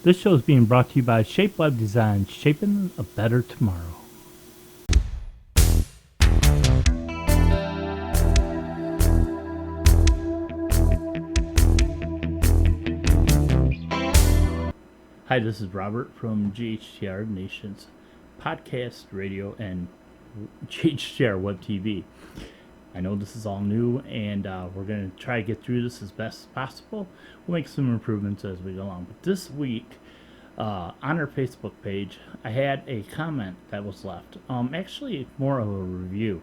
This show is being brought to you by Shape Web Design, shaping a better tomorrow. Hi, this is Robert from GHTR Nations Podcast, Radio, and GHTR Web TV. I know this is all new, and we're going to try to get through this as best as possible. We'll make some improvements as we go along. But this week, on our Facebook page, I had a comment that was left. Actually, more of a review.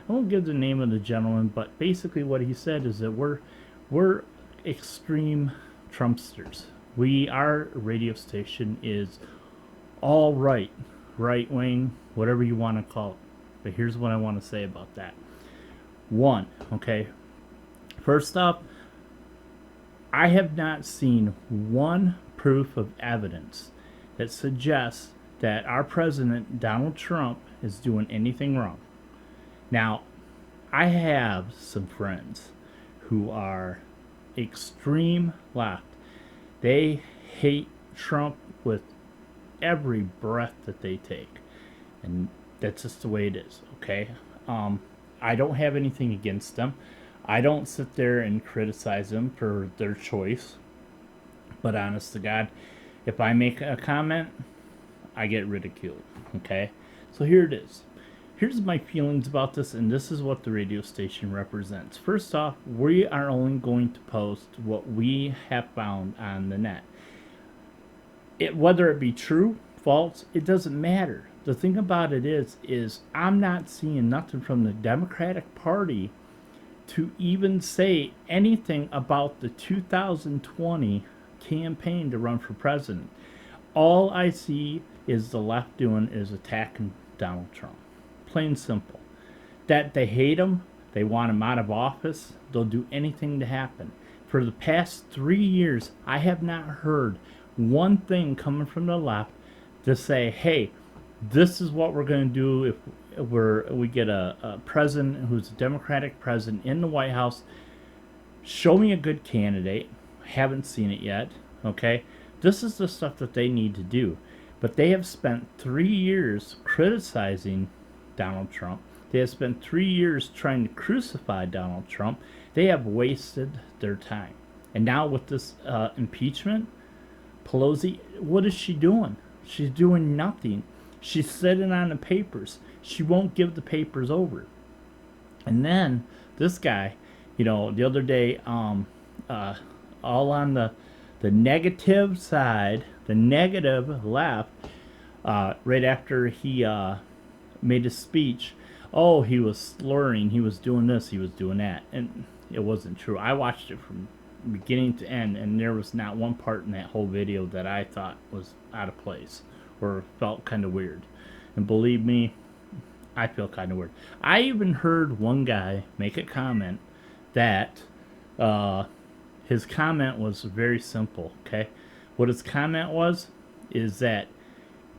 I won't give the name of the gentleman, but basically what he said is that we're extreme Trumpsters. Our radio station is all right wing, whatever you want to call it. But here's what I want to say about that. One, okay. First off, I have not seen one proof of evidence that suggests that our president, Donald Trump, is doing anything wrong. Now, I have some friends who are extreme left. They hate Trump with every breath that they take. And that's just the way it is, okay? I don't have anything against them. I don't sit there and criticize them for their choice. But honest to God, if I make a comment, I get ridiculed, okay? So here it is. Here's my feelings about this, and this is what the radio station represents. First off, we are only going to post what we have found on the net. Whether it be true, false, it doesn't matter. The thing about it is I'm not seeing nothing from the Democratic Party to even say anything about the 2020 campaign to run for president. All I see is the left doing is attacking Donald Trump. Plain simple. That they hate him, they want him out of office, they'll do anything to happen. For the past 3 years, I have not heard one thing coming from the left to say, hey, this is what we're going to do if we get a president who's a Democratic president in the White House. Show me a good candidate. Haven't seen it yet, okay? This is the stuff that they need to do. But they have spent 3 years criticizing Donald Trump. They have spent 3 years trying to crucify Donald Trump. They have wasted their time. And now with this impeachment, Pelosi, what is she doing? She's doing nothing. She's sitting on the papers. She won't give the papers over. And then this guy, the other day, all on the negative side, the negative left, right after he made a speech, he was slurring, he was doing this, he was doing that. And it wasn't true. I watched it from beginning to end, and there was not one part in that whole video that I thought was out of place or felt kind of weird. And believe me, I feel kind of weird. I even heard one guy make a comment that his comment was very simple, okay? What his comment was is that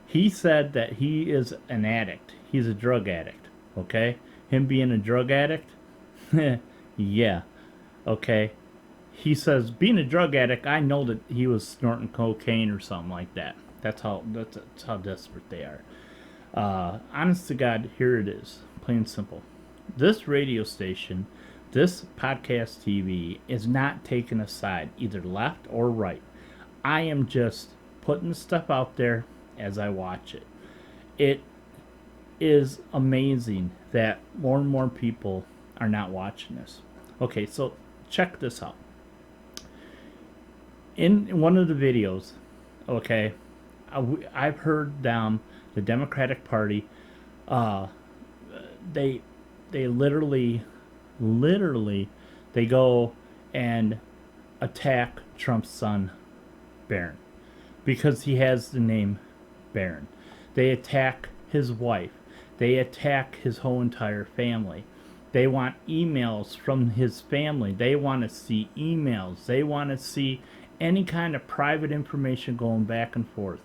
he said that he is an addict. He's a drug addict, okay? Him being a drug addict? Yeah, okay. He says, being a drug addict, I know that he was snorting cocaine or something like that. That's how desperate they are. Honest to God, here it is. Plain simple. This radio station, this podcast TV is not taking a side, either left or right. I am just putting stuff out there as I watch it. It is amazing that more and more people are not watching this. Okay, so check this out. In one of the videos, okay, I've heard the Democratic Party, they literally, they go and attack Trump's son, Barron, because he has the name Barron. They attack his wife. They attack his whole entire family. They want emails from his family. They want to see emails. They want to see any kind of private information going back and forth.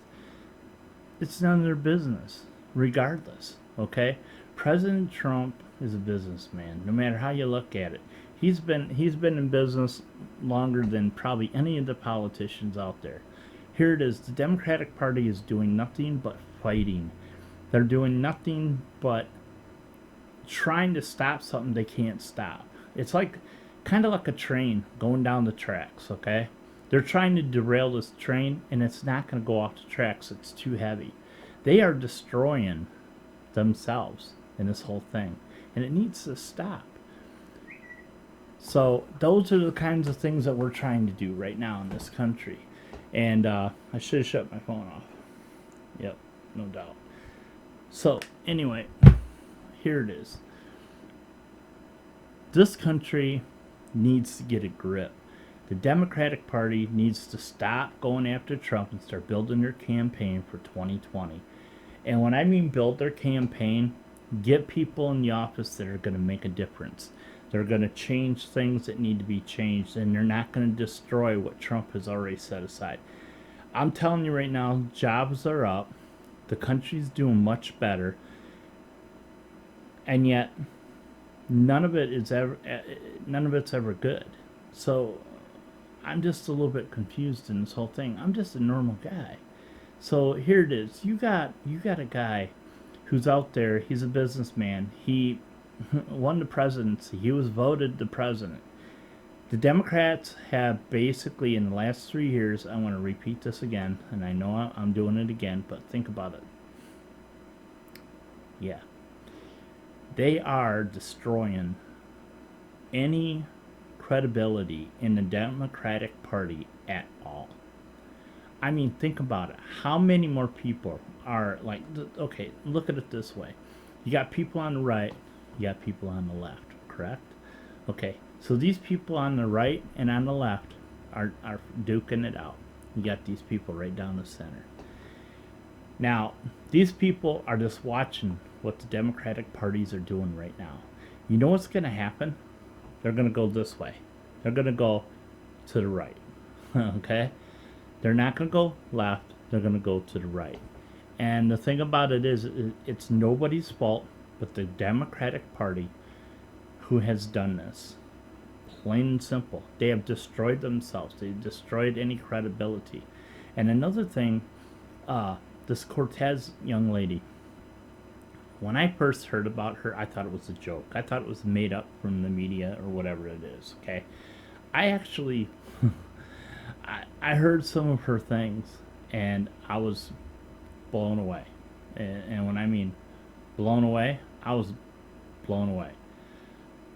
It's none of their business, regardless, okay? President Trump is a businessman, no matter how you look at it. He's been in business longer than probably any of the politicians out there. Here it is. The Democratic Party is doing nothing but fighting. They're doing nothing but trying to stop something they can't stop. It's like kind of like a train going down the tracks, okay? They're trying to derail this train and it's not going to go off the tracks. It's too heavy. They are destroying themselves in this whole thing and it needs to stop. So those are the kinds of things that we're trying to do right now in this country. And I should have shut my phone off. Yep, no doubt. So anyway, here it is. This country needs to get a grip. The Democratic Party needs to stop going after Trump and start building their campaign for 2020. And when I mean build their campaign, get people in the office that are going to make a difference. They're going to change things that need to be changed, and they're not going to destroy what Trump has already set aside. I'm telling you right now, jobs are up. The country's doing much better. And yet, none of it's ever good. So, I'm just a little bit confused in this whole thing. I'm just a normal guy. So here it is. You got a guy who's out there. He's a businessman. He won the presidency. He was voted the president. The Democrats have basically, in the last 3 years, I want to repeat this again, and I know I'm doing it again, but think about it. Yeah. They are destroying any credibility in the Democratic Party at all. I mean, think about it. How many more people are like, okay, look at it this way. You got people on the right, you got people on the left, correct? Okay, so these people on the right and on the left are duking it out. You got these people right down the center. Now, these people are just watching what the Democratic parties are doing right now. You know what's going to happen? They're going to go this way. They're going to go to the right. Okay? They're not going to go left. They're going to go to the right. And the thing about it is, it's nobody's fault but the Democratic Party who has done this. Plain and simple. They have destroyed themselves. They've destroyed any credibility. And another thing, this Cortez young lady, when I first heard about her, I thought it was a joke. I thought it was made up from the media or whatever it is, okay? I actually, I heard some of her things, and I was blown away. And when I mean blown away, I was blown away.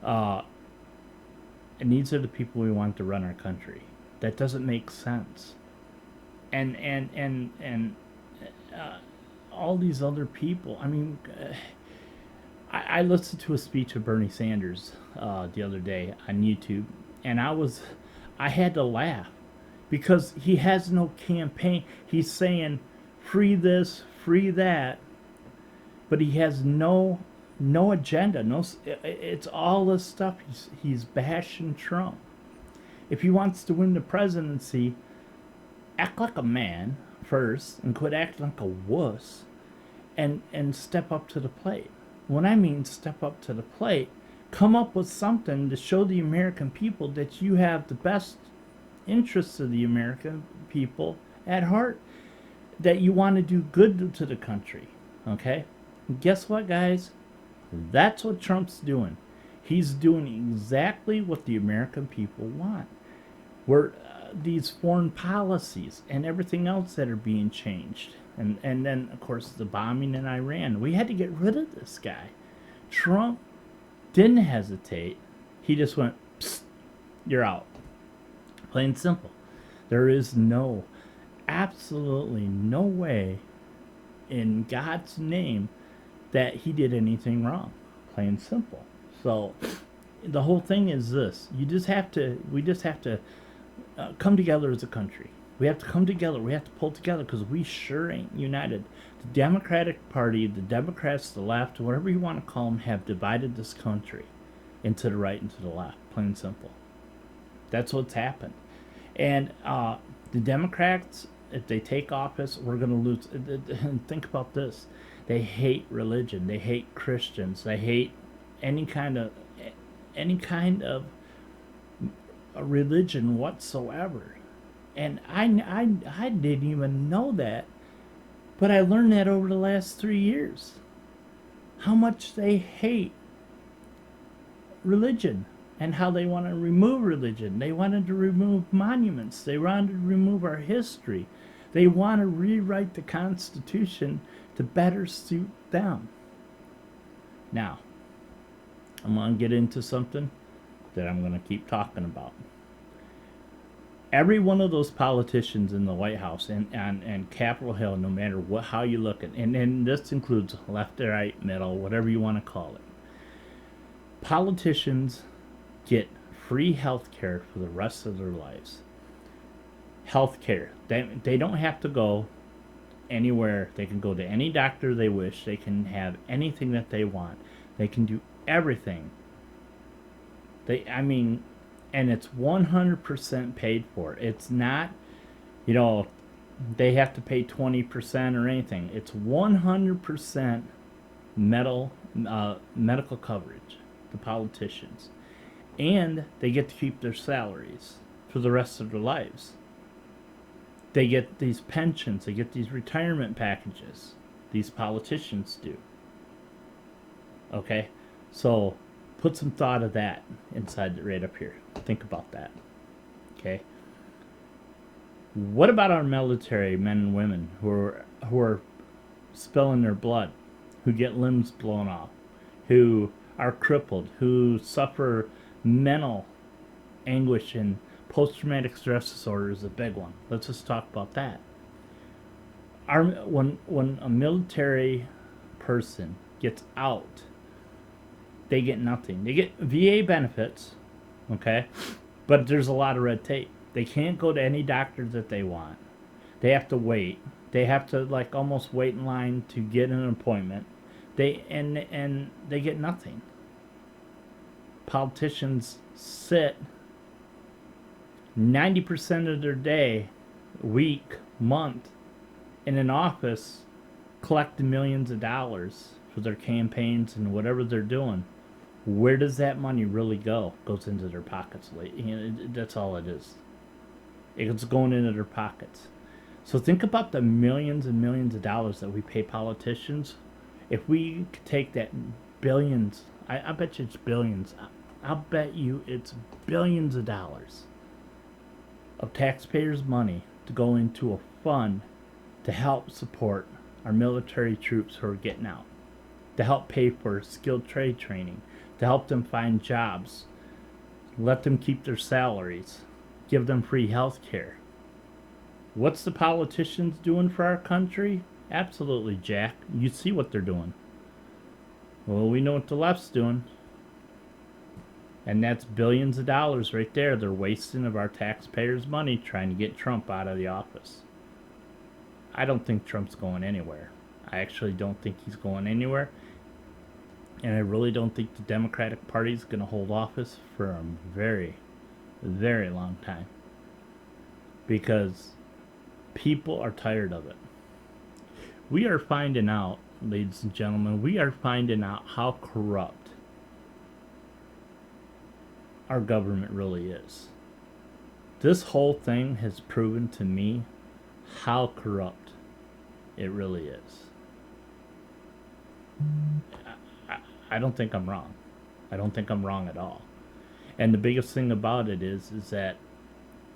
And these are the people we want to run our country. That doesn't make sense. And all these other people. I mean, I listened to a speech of Bernie Sanders the other day on YouTube, and I had to laugh because he has no campaign. He's saying free this, free that, but he has no agenda. It's all this stuff. He's bashing Trump. If he wants to win the presidency, act like a man first and quit acting like a wuss and step up to the plate. When I mean step up to the plate, come up with something to show the American people that you have the best interests of the American people at heart, that you want to do good to the country. Okay? And guess what, guys? That's what Trump's doing. He's doing exactly what the American people want. Where these foreign policies and everything else that are being changed. And then, of course, the bombing in Iran. We had to get rid of this guy. Trump didn't hesitate. He just went, psst, you're out. Plain and simple. There is absolutely no way in God's name that he did anything wrong. Plain and simple. So the whole thing is this. We just have to come together as a country. We have to come together. We have to pull together because we sure ain't united. The Democratic Party, the Democrats, the left, whatever you want to call them, have divided this country into the right and to the left. Plain and simple. That's what's happened. And the Democrats, if they take office, we're going to lose. Think about this. They hate religion. They hate Christians. They hate any kind of a religion whatsoever. And I didn't even know that, but I learned that over the last 3 years. How much they hate religion and how they want to remove religion. They wanted to remove monuments. They wanted to remove our history. They want to rewrite the Constitution to better suit them. Now, I'm going to get into something that I'm going to keep talking about. Every one of those politicians in the White House and Capitol Hill, no matter how you look at it, and this includes left, right, middle, whatever you want to call it, politicians get free health care for the rest of their lives. Health care. They don't have to go anywhere. They can go to any doctor they wish. They can have anything that they want. They can do everything. And it's 100% paid for. It's not, they have to pay 20% or anything. It's 100% medical coverage, the politicians. And they get to keep their salaries for the rest of their lives. They get these pensions, they get these retirement packages. These politicians do. Okay? So put some thought of that inside right up here. Think about that. Okay? What about our military men and women who are spilling their blood, who get limbs blown off, who are crippled, who suffer mental anguish, and post-traumatic stress disorder is a big one. Let's just talk about that. When a military person gets out, they get nothing. They get VA benefits, okay? But there's a lot of red tape. They can't go to any doctor that they want. They have to wait. They have to almost wait in line to get an appointment. They get nothing. Politicians sit 90% of their day, week, month in an office collecting millions of dollars for their campaigns and whatever they're doing. Where does that money really go? It goes into their pockets. That's all it is. It's going into their pockets. So think about the millions and millions of dollars that we pay politicians. If we could take that billions, I bet you it's billions. I'll bet you it's billions of dollars of taxpayers' money to go into a fund to help support our military troops who are getting out, to help pay for skilled trade training, to help them find jobs, let them keep their salaries, give them free health care. What's the politicians doing for our country? Absolutely, Jack. You see what they're doing. Well, we know what the left's doing. And that's billions of dollars right there. They're wasting of our taxpayers' money trying to get Trump out of the office. I don't think Trump's going anywhere. I actually don't think he's going anywhere. And I really don't think the Democratic Party is going to hold office for a very, very long time. Because people are tired of it. We are finding out, ladies and gentlemen, how corrupt our government really is. This whole thing has proven to me how corrupt it really is. I don't think I'm wrong. I don't think I'm wrong at all. And the biggest thing about it is that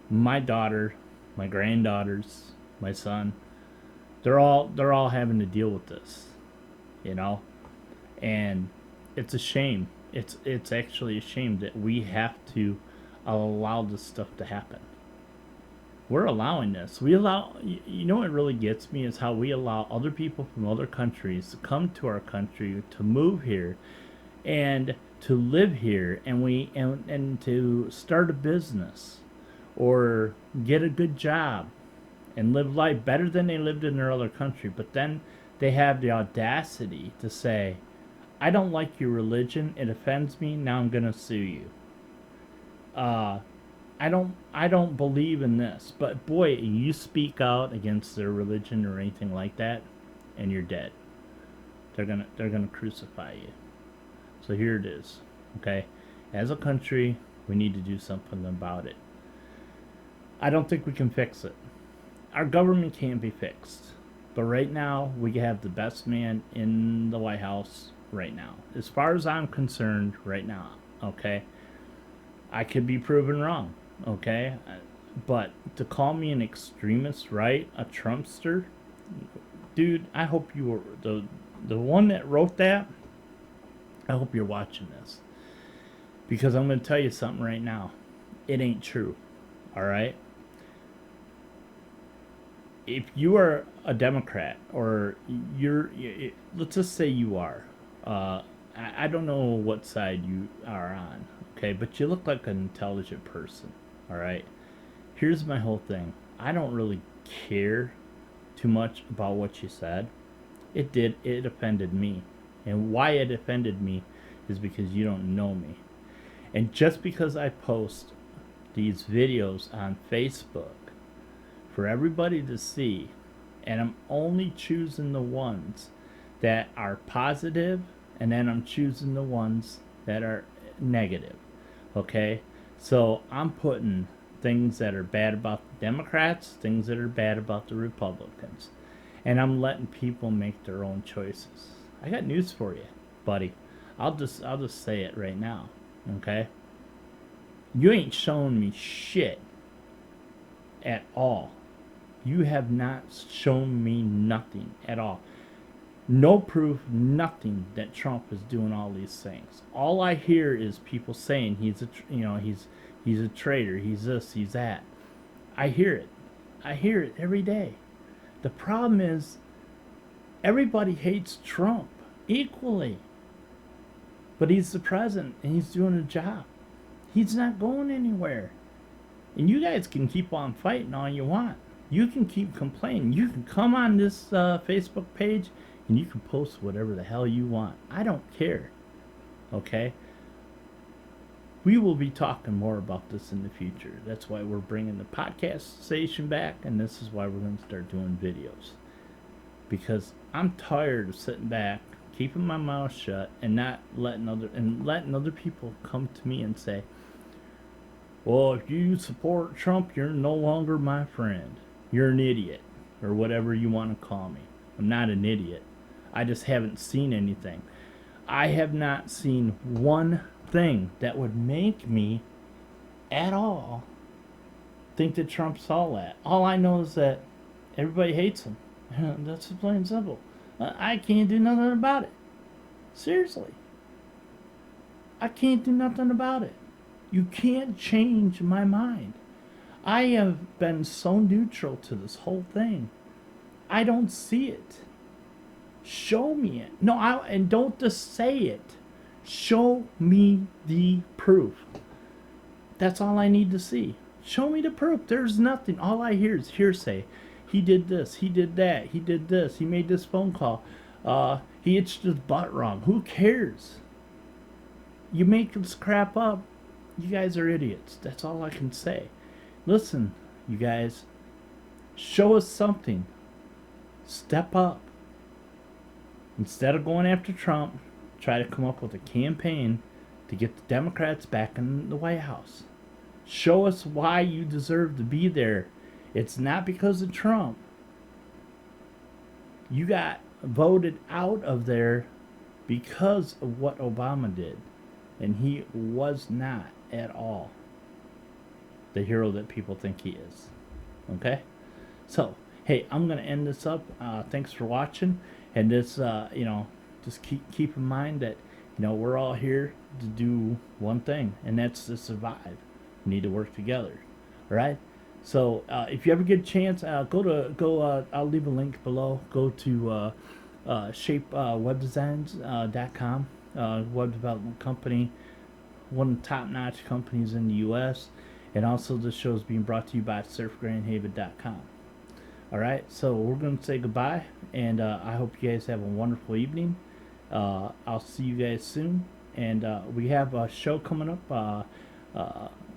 my daughter, my granddaughters, my son, they're all having to deal with this, and it's a shame. It's actually a shame that we have to allow this stuff to happen. We're allowing this. What really gets me is how we allow other people from other countries to come to our country, to move here, and to live here, and to start a business, or get a good job, and live life better than they lived in their other country. But then they have the audacity to say, I don't like your religion, it offends me, now I'm gonna sue you. I don't believe in this. But boy, you speak out against their religion or anything like that, and you're dead. They're gonna crucify you. So here it is. Okay? As a country, we need to do something about it. I don't think we can fix it. Our government can't be fixed. But right now, we have the best man in the White House right now. As far as I'm concerned, right now, okay? I could be proven wrong, okay? But to call me an extremist, right? A Trumpster? Dude, I hope you were the one that wrote that. I hope you're watching this. Because I'm going to tell you something right now. It ain't true. All right? If you are a Democrat or let's just say you are, I don't know what side you are on, okay, but you look like an intelligent person, all right? Here's my whole thing. I don't really care too much about what you said. It offended me. And why it offended me is because you don't know me. And just because I post these videos on Facebook for everybody to see, and I'm only choosing the ones that are positive, and then I'm choosing the ones that are negative. Okay? So I'm putting things that are bad about the Democrats, things that are bad about the Republicans. And I'm letting people make their own choices. I got news for you, buddy. I'll just say it right now. Okay? You ain't showing me shit at all. You have not shown me nothing at all. No proof, nothing that Trump is doing all these things. All I hear is people saying he's a traitor, he's this, he's that. I hear it. I hear it every day. The problem is everybody hates Trump equally. But he's the president and he's doing a job. He's not going anywhere. And you guys can keep on fighting all you want. You can keep complaining. You can come on this Facebook page and you can post whatever the hell you want. I don't care. Okay? We will be talking more about this in the future. That's why we're bringing the podcast station back, and this is why we're going to start doing videos. Because I'm tired of sitting back, keeping my mouth shut, and not letting other people come to me and say, well, if you support Trump, you're no longer my friend. You're an idiot, or whatever you want to call me. I'm not an idiot. I just haven't seen anything. I have not seen one thing that would make me at all think that Trump's all that. All I know is that everybody hates him. That's plain and simple. I can't do nothing about it. Seriously. I can't do nothing about it. You can't change my mind. I have been so neutral to this whole thing. I don't see it. Show me it. No, and don't just say it. Show me the proof. That's all I need to see. Show me the proof. There's nothing. All I hear is hearsay. He did this. He did that. He did this. He made this phone call. He itched his butt wrong. Who cares? You make this crap up. You guys are idiots. That's all I can say. Listen, you guys. Show us something. Step up. Instead of going after Trump, try to come up with a campaign to get the Democrats back in the White House. Show us why you deserve to be there. It's not because of Trump. You got voted out of there because of what Obama did. And he was not at all the hero that people think he is. Okay? So, hey, I'm going to end this up. Thanks for watching. And this, just keep in mind that, we're all here to do one thing, and that's to survive. We need to work together. All right? So, if you ever get a chance, I'll leave a link below. Go to shapewebdesigns.com, web development company, one of the top-notch companies in the U.S., and also this show is being brought to you by surfgrandhaven.com. All right, so we're going to say goodbye, and I hope you guys have a wonderful evening. I'll see you guys soon, and we have a show coming up,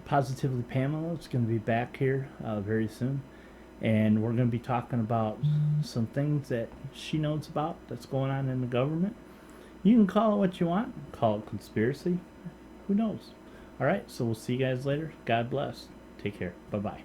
Positively Pamela. It's going to be back here very soon, and we're going to be talking about some things that she knows about that's going on in the government. You can call it what you want. Call it conspiracy. Who knows? All right, so we'll see you guys later. God bless. Take care. Bye-bye.